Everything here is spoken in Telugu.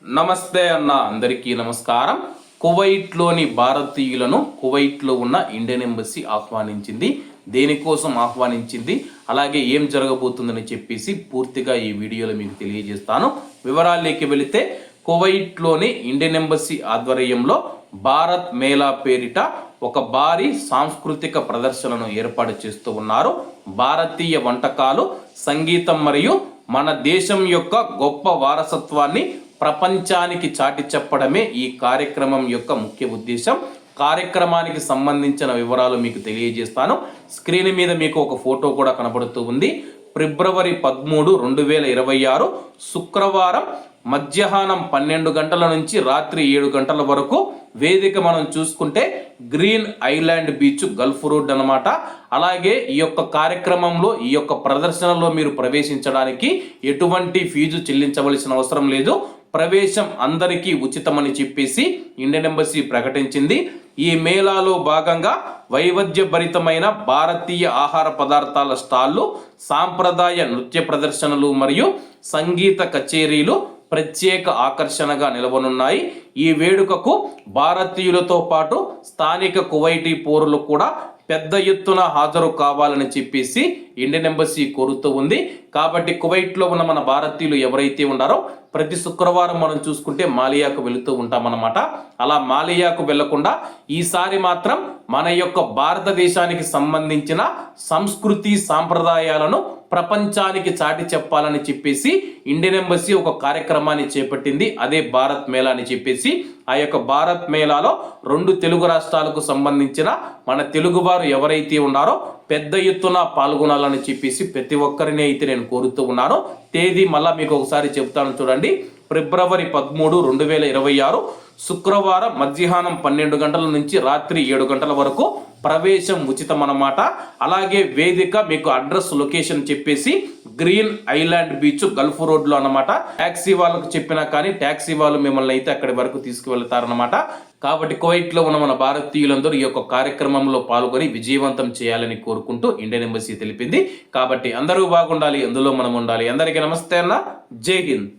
నమస్తే అన్న అందరికీ నమస్కారం. కువైట్లోని భారతీయులను కువైట్లో ఉన్న ఇండియన్ ఎంబసీ ఆహ్వానించింది. దేనికోసం ఆహ్వానించింది, అలాగే ఏం జరగబోతుందని చెప్పేసి పూర్తిగా ఈ వీడియోలో మీకు తెలియజేస్తాను. వివరాల్లోకి వెళితే కువైట్లోని ఇండియన్ ఎంబసీ ఆధ్వర్యంలో భారత్ మేళా పేరిట ఒక భారీ సాంస్కృతిక ప్రదర్శనను ఏర్పాటు చేస్తూ ఉన్నారు. భారతీయ వంటకాలు, సంగీతం మరియు మన దేశం యొక్క గొప్ప వారసత్వాన్ని ప్రపంచానికి చాటి చెప్పడమే ఈ కార్యక్రమం యొక్క ముఖ్య ఉద్దేశం. కార్యక్రమానికి సంబంధించిన వివరాలు మీకు తెలియజేస్తాను. స్క్రీన్ మీద మీకు ఒక ఫోటో కూడా కనబడుతూ ఉంది. ఫిబ్రవరి 13, 2026 శుక్రవారం మధ్యాహ్నం 12 గంటల నుంచి రాత్రి 7 గంటల వరకు వేదిక మనం చూసుకుంటే green island beach, Gulf road అన్నమాట. అలాగే ఈ యొక్క కార్యక్రమంలో, ఈ యొక్క ప్రదర్శనలో మీరు ప్రవేశించడానికి ఎటువంటి ఫీజు చెల్లించవలసిన అవసరం లేదు. ప్రవేశం అందరికీ ఉచితమని చెప్పేసి ఇండియన్ ఎంబసీ ప్రకటించింది. ఈ మేళాలో భాగంగా వైవిధ్యభరితమైన భారతీయ ఆహార పదార్థాల స్టాళ్ళు, సాంప్రదాయ నృత్య ప్రదర్శనలు మరియు సంగీత కచేరీలు ప్రత్యేక ఆకర్షణగా నిలవనున్నాయి. ఈ వేడుకకు భారతీయులతో పాటు స్థానిక కువైటీ పౌరులు కూడా పెద్ద ఎత్తున హాజరు కావాలని చెప్పేసి ఇండియన్ ఎంబసీ కోరుతూ ఉంది. కాబట్టి కువైట్లో ఉన్న మన భారతీయులు ఎవరైతే ఉన్నారో ప్రతి శుక్రవారం మనం చూసుకుంటే మాలియాకు వెళుతూ ఉంటామన్నమాట. అలా మాలియాకు వెళ్లకుండా ఈసారి మాత్రం మన యొక్క భారతదేశానికి సంబంధించిన సంస్కృతి సాంప్రదాయాలను ప్రపంచానికి చాటి చెప్పాలని చెప్పేసి ఇండియన్ ఎంబసీ ఒక కార్యక్రమాన్ని చేపట్టింది. అదే భారత్ మేళా అని చెప్పేసి. ఆ యొక్క భారత్ మేళాలో 2 తెలుగు రాష్ట్రాలకు సంబంధించిన మన తెలుగువారు ఎవరైతే ఉన్నారో పెద్ద ఎత్తున పాల్గొనాలని చెప్పేసి ప్రతి ఒక్కరిని అయితే నేను కోరుతూ ఉన్నాను. తేదీ మళ్ళా మీకు ఒకసారి చెప్తాను చూడండి. ఫిబ్రవరి 13, 2026 శుక్రవారం మధ్యాహ్నం 12 గంటల నుంచి రాత్రి 7 గంటల వరకు ప్రవేశం ఉచితం అన్నమాట. అలాగే వేదిక మీకు అడ్రస్, లొకేషన్ చెప్పేసి గ్రీన్ ఐలాండ్ బీచ్, గల్ఫ్ రోడ్లో అన్నమాట. ట్యాక్సీ వాళ్ళకు చెప్పినా కానీ ట్యాక్సీ వాళ్ళు మిమ్మల్ని అయితే అక్కడి వరకు తీసుకువెళ్తారన్నమాట. కాబట్టి కువైట్లో ఉన్న మన భారతీయులందరూ ఈ యొక్క కార్యక్రమంలో పాల్గొని విజయవంతం చేయాలని కోరుకుంటూ ఇండియన్ ఎంబసీ తెలిపింది. కాబట్టి అందరూ బాగుండాలి, అందులో మనం ఉండాలి. అందరికీ నమస్తే అన్న, జై హింద్.